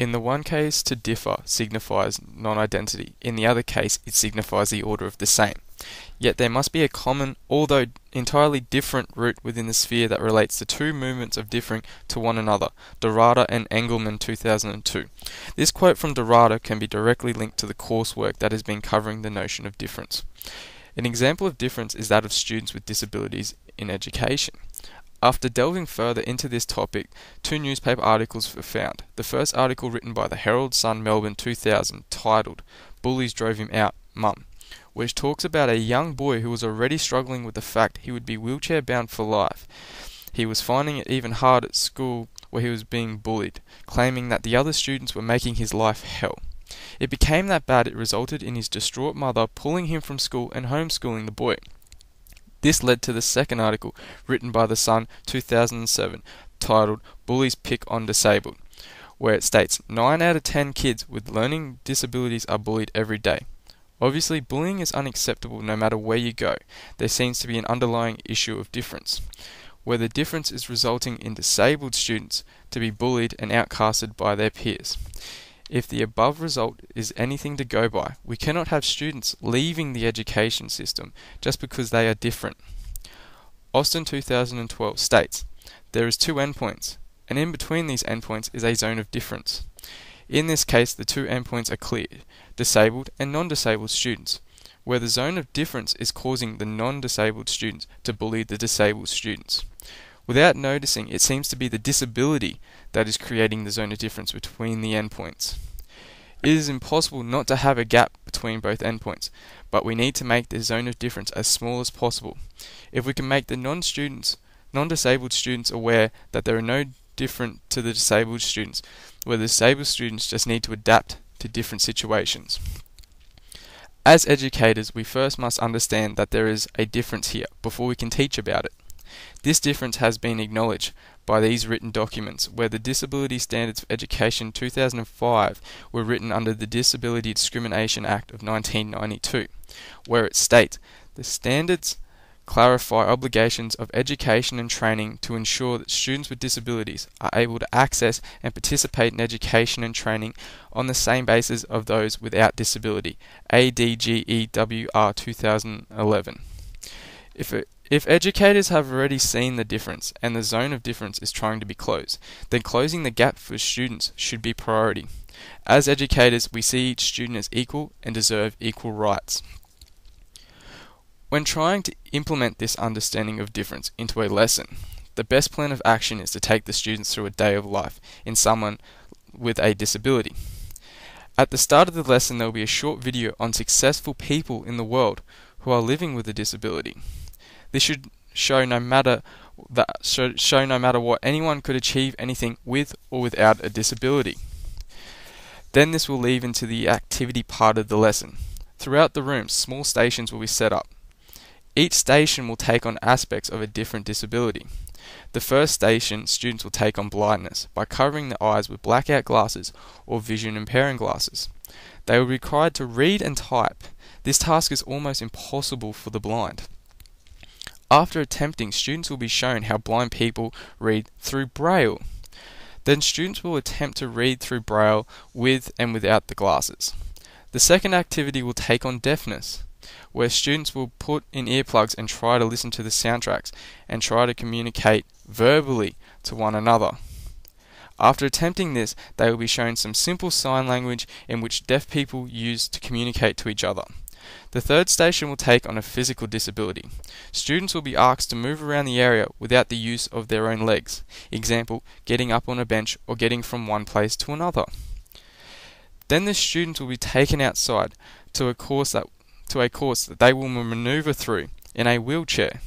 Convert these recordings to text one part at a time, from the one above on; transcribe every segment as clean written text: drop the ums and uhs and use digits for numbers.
In the one case, to differ signifies non-identity. In the other case, it signifies the order of the same. Yet there must be a common, although entirely different, root within the sphere that relates the two movements of differing to one another, Dorada and Engelmann 2002. This quote from Dorada can be directly linked to the coursework that has been covering the notion of difference. An example of difference is that of students with disabilities in education. After delving further into this topic, two newspaper articles were found. The first article, written by the Herald Sun Melbourne 2000, titled "Bullies Drove Him Out, Mum," which talks about a young boy who was already struggling with the fact he would be wheelchair bound for life. He was finding it even hard at school, where he was being bullied, claiming that the other students were making his life hell. It became that bad it resulted in his distraught mother pulling him from school and homeschooling the boy. This led to the second article, written by the Sun 2007, titled "Bullies Pick on Disabled," where it states 9 out of 10 kids with learning disabilities are bullied every day. Obviously, bullying is unacceptable no matter where you go. There seems to be an underlying issue of difference, where the difference is resulting in disabled students to be bullied and outcasted by their peers. If the above result is anything to go by, we cannot have students leaving the education system just because they are different. Austin 2012 states, "There is two endpoints, and in between these endpoints is a zone of difference. In this case, the two endpoints are clear, disabled and non-disabled students, where the zone of difference is causing the non-disabled students to bully the disabled students. Without noticing, it seems to be the disability that is creating the zone of difference between the endpoints. It is impossible not to have a gap between both endpoints, but we need to make the zone of difference as small as possible. If we can make the non-disabled students aware that they are no different to the disabled students, where the disabled students just need to adapt to different situations. As educators, we first must understand that there is a difference here before we can teach about it. This difference has been acknowledged by these written documents, where the Disability Standards for Education 2005 were written under the Disability Discrimination Act of 1992, where it states, "The standards clarify obligations of education and training to ensure that students with disabilities are able to access and participate in education and training on the same basis of those without disability." ADGEWR 2011. If educators have already seen the difference and the zone of difference is trying to be closed, then closing the gap for students should be priority. As educators, we see each student as equal and deserve equal rights. When trying to implement this understanding of difference into a lesson, the best plan of action is to take the students through a day of life in someone with a disability. At the start of the lesson, there will be a short video on successful people in the world who are living with a disability. This should show no matter what, anyone could achieve anything with or without a disability. Then this will lead into the activity part of the lesson. Throughout the room, small stations will be set up. Each station will take on aspects of a different disability. The first station, students will take on blindness by covering their eyes with blackout glasses or vision impairing glasses. They will be required to read and type. This task is almost impossible for the blind. After attempting, students will be shown how blind people read through Braille. Then students will attempt to read through Braille with and without the glasses. The second activity will take on deafness, where students will put in earplugs and try to listen to the soundtracks and try to communicate verbally to one another. After attempting this, they will be shown some simple sign language in which deaf people use to communicate to each other. The third station will take on a physical disability. Students will be asked to move around the area without the use of their own legs. Example, getting up on a bench or getting from one place to another. Then the students will be taken outside to a course that they will maneuver through in a wheelchair.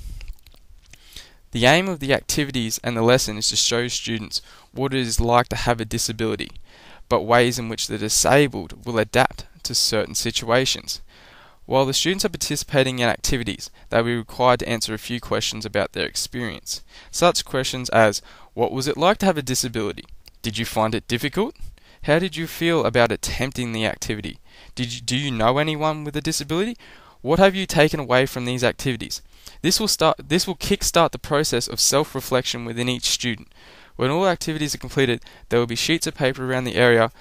The aim of the activities and the lesson is to show students what it is like to have a disability, but ways in which the disabled will adapt to certain situations. While the students are participating in activities, they will be required to answer a few questions about their experience. Such questions as, what was it like to have a disability? Did you find it difficult? How did you feel about attempting the activity? Do you know anyone with a disability? What have you taken away from these activities? This will kickstart the process of self-reflection within each student, When all activities are completed, there will be sheets of paper around the area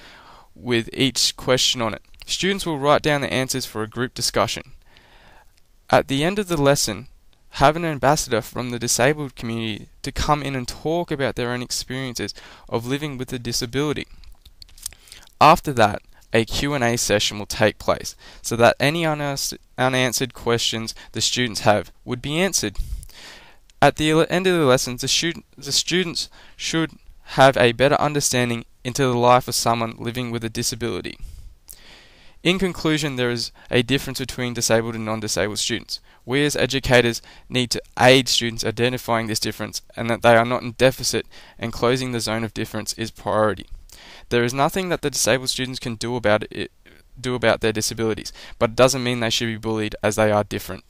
with each question on it. Students will write down the answers for a group discussion. At the end of the lesson, have an ambassador from the disabled community to come in and talk about their own experiences of living with a disability. After that, a Q&A session will take place so that any unanswered questions the students have would be answered. At the end of the lessons, the students should have a better understanding into the life of someone living with a disability. In conclusion, there is a difference between disabled and non-disabled students. We as educators need to aid students identifying this difference and that they are not in deficit, and closing the zone of difference is priority. There is nothing that the disabled students can do about their disabilities, but it doesn't mean they should be bullied as they are different.